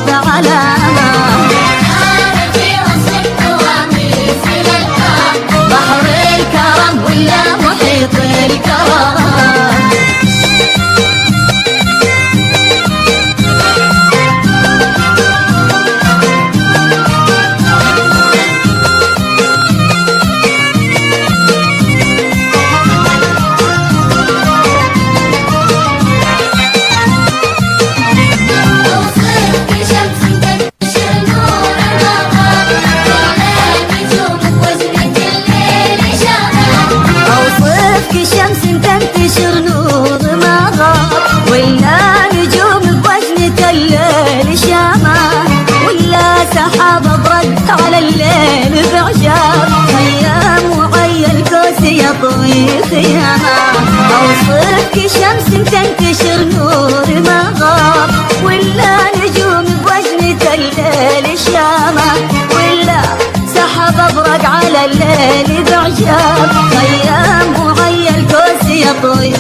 غاب علامة. بحر الكرم ولا محيط الكرم. شمس تنتشر نور ما غاب، ولا نجوم بوجنة الليل شامة، ولا سحاب برد على الليل بعجاب، خيام وعي الكوس يطوي خيامة. أوصفك شمس تنتشر نور ما غاب، ولا نجوم بوجنة الليل شامة، ولا سحاب برد على الليل بعجاب، خيام يطوي